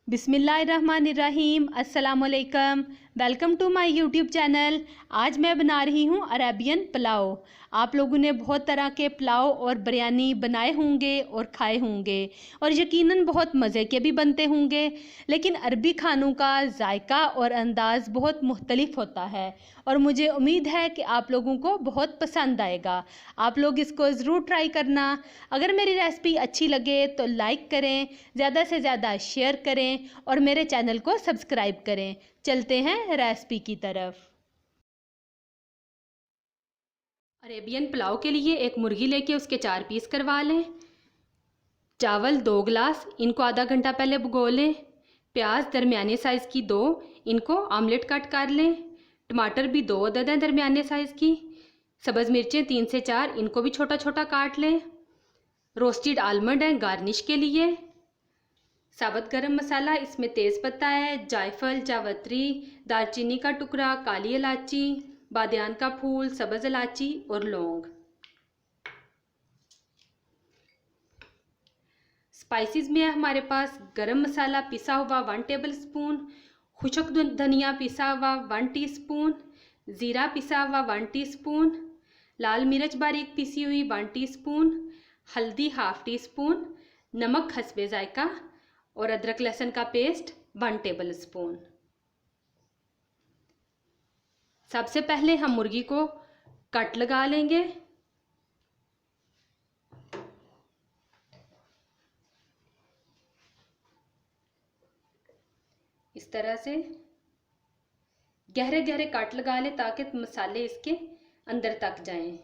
बिस्मिल्लाहिर्रहमानिर्रहीम। अस्सलामुअलैकुम। Welcome to my YouTube channel. आज मैं बना रही हूँ अरेबियन पुलाव। आप लोगों ने बहुत तरह के पुलाव और बिरयानी बनाए होंगे और खाए होंगे और यकीनन बहुत मज़े के भी बनते होंगे, लेकिन अरबी खानों का जायका और अंदाज़ बहुत मुख्तलिफ होता है और मुझे उम्मीद है कि आप लोगों को बहुत पसंद आएगा। आप लोग इसको ज़रूर ट्राई करना। अगर मेरी रेसिपी अच्छी लगे तो लाइक करें, ज़्यादा से ज़्यादा शेयर करें और मेरे चैनल को सब्सक्राइब करें। चलते हैं रेसिपी की तरफ। अरेबियन पुलाव के लिए एक मुर्गी लेके उसके 4 पीस करवा लें। चावल 2 गिलास, इनको आधा घंटा पहले भिगो लें। प्याज दरमियाने साइज़ की 2, इनको आमलेट कट कर लें। टमाटर भी 2 अदद हैं दरमियाने साइज़ की। सब्ज़ मिर्चें 3 से 4, इनको भी छोटा छोटा काट लें। रोस्टेड आलमंड हैं गार्निश के लिए। साबुत गरम मसाला, इसमें तेज़ पत्ता है, जायफल, जावित्री, दालचीनी का टुकड़ा, काली इलायची, बादियान का फूल, सब्ज़ इलायची और लौंग। स्पाइसेस में है हमारे पास गरम मसाला पिसा हुआ 1 टेबल स्पून, खुशक धनिया पिसा हुआ 1 टीस्पून, ज़ीरा पिसा हुआ 1 टीस्पून, लाल मिर्च बारीक पिसी हुई 1 टीस्पून, हल्दी 1/2 टीस्पून, नमक हस्बे जायका और अदरक लहसुन का पेस्ट 1 टेबल स्पून। सबसे पहले हम मुर्गी को कट लगा लेंगे। इस तरह से गहरे गहरे कट लगा लें ताकि मसाले इसके अंदर तक जाएं।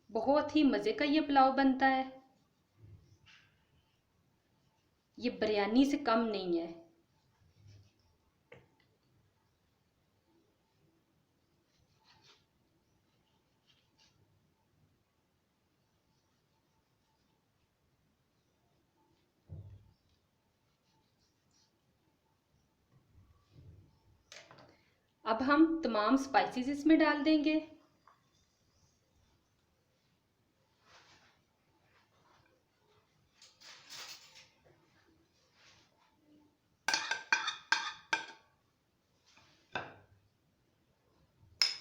बहुत ही मज़े का ये पुलाव बनता है। ये बिरयानी से कम नहीं है। अब हम तमाम स्पाइसेस इसमें डाल देंगे।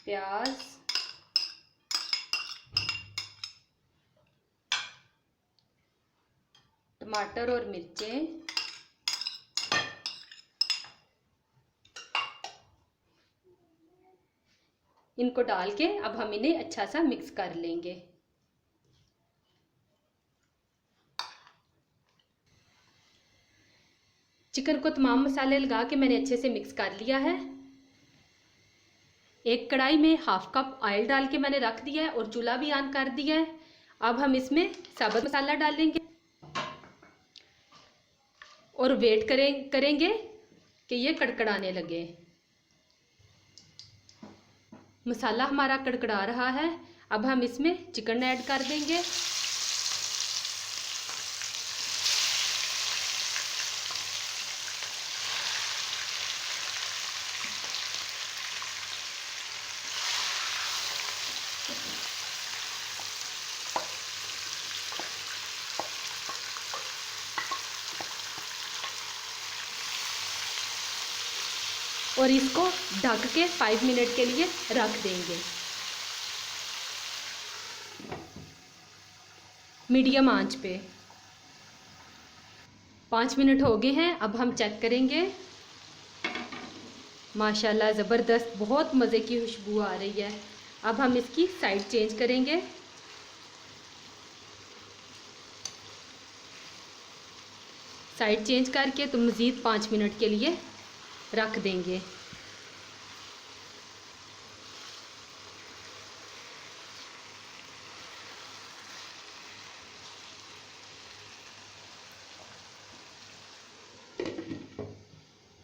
प्याज, टमाटर और मिर्चें, इनको डाल के अब हम इन्हें अच्छा सा मिक्स कर लेंगे। चिकन को तमाम मसाले लगा के मैंने अच्छे से मिक्स कर लिया है। एक कढ़ाई में 1/2 कप ऑयल डाल के मैंने रख दिया है और चूल्हा भी ऑन कर दिया है। अब हम इसमें साबुत मसाला डालेंगे और वेट करेंगे कि ये कड़कड़ाने लगे। मसाला हमारा कड़कड़ा रहा है। अब हम इसमें चिकन ऐड कर देंगे। और इसको ढक के 5 मिनट के लिए रख देंगे मीडियम आंच पे। 5 मिनट हो गए हैं। अब हम चेक करेंगे। माशाल्लाह ज़बरदस्त बहुत मज़े की खुशबू आ रही है। अब हम इसकी साइड चेंज करेंगे। साइड चेंज करके तो मज़ीद 5 मिनट के लिए रख देंगे।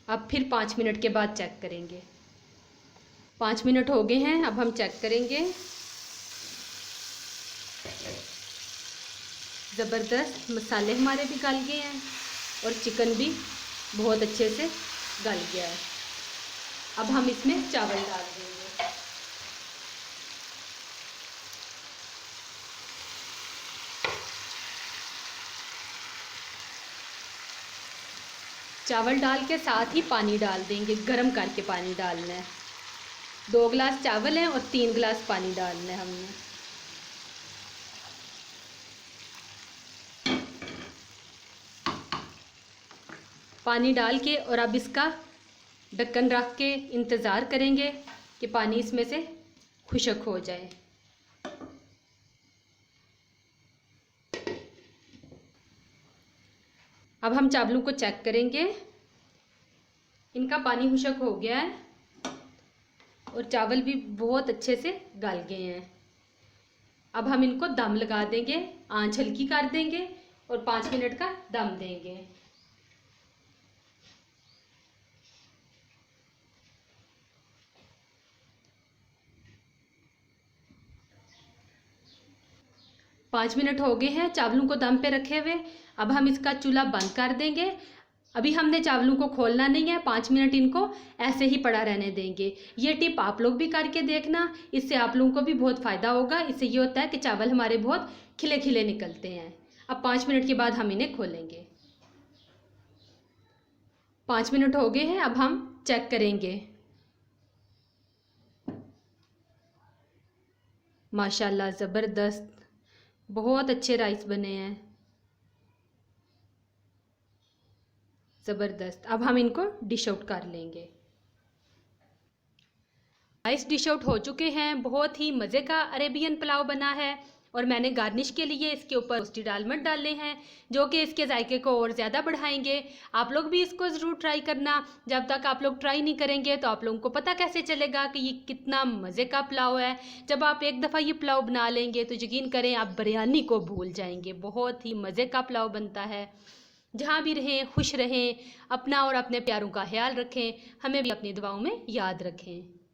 अब फिर 5 मिनट के बाद चेक करेंगे। 5 मिनट हो गए हैं। अब हम चेक करेंगे। ज़बरदस्त मसाले हमारे भी गल गए हैं और चिकन भी बहुत अच्छे से गल गया है। अब हम इसमें चावल डाल देंगे। चावल डाल के साथ ही पानी डाल देंगे, गरम करके पानी डालना है। 2 गिलास चावल है और 3 गिलास पानी डालना है हमने। पानी डाल के और अब इसका ढक्कन रख के इंतज़ार करेंगे कि पानी इसमें से खुश्क हो जाए। अब हम चावलों को चेक करेंगे। इनका पानी खुश्क हो गया है और चावल भी बहुत अच्छे से गल गए हैं। अब हम इनको दम लगा देंगे, आंच हल्की कर देंगे और 5 मिनट का दम देंगे। पाँच मिनट हो गए हैं चावलों को दम पे रखे हुए। अब हम इसका चूल्हा बंद कर देंगे। अभी हमने चावलों को खोलना नहीं है, 5 मिनट इनको ऐसे ही पड़ा रहने देंगे। ये टिप आप लोग भी करके देखना, इससे आप लोगों को भी बहुत फ़ायदा होगा। इससे ये होता है कि चावल हमारे बहुत खिले खिले निकलते हैं। अब 5 मिनट के बाद हम इन्हें खोलेंगे। 5 मिनट हो गए हैं, अब हम चेक करेंगे। माशाल्लाह ज़बरदस्त, बहुत अच्छे राइस बने हैं, ज़बरदस्त। अब हम इनको डिश आउट कर लेंगे। राइस डिश आउट हो चुके हैं। बहुत ही मज़े का अरेबियन पुलाव बना है और मैंने गार्निश के लिए इसके ऊपर रोस्टेड आलमंड डाले हैं, जो कि इसके जायके को और ज़्यादा बढ़ाएंगे। आप लोग भी इसको ज़रूर ट्राई करना। जब तक आप लोग ट्राई नहीं करेंगे तो आप लोगों को पता कैसे चलेगा कि ये कितना मज़े का पुलाव है। जब आप एक दफ़ा ये पुलाव बना लेंगे तो यकीन करें आप बिरयानी को भूल जाएंगे। बहुत ही मज़े का पुलाव बनता है। जहाँ भी रहें खुश रहें, अपना और अपने प्यारों का ख्याल रखें, हमें भी अपनी दुआओं में याद रखें।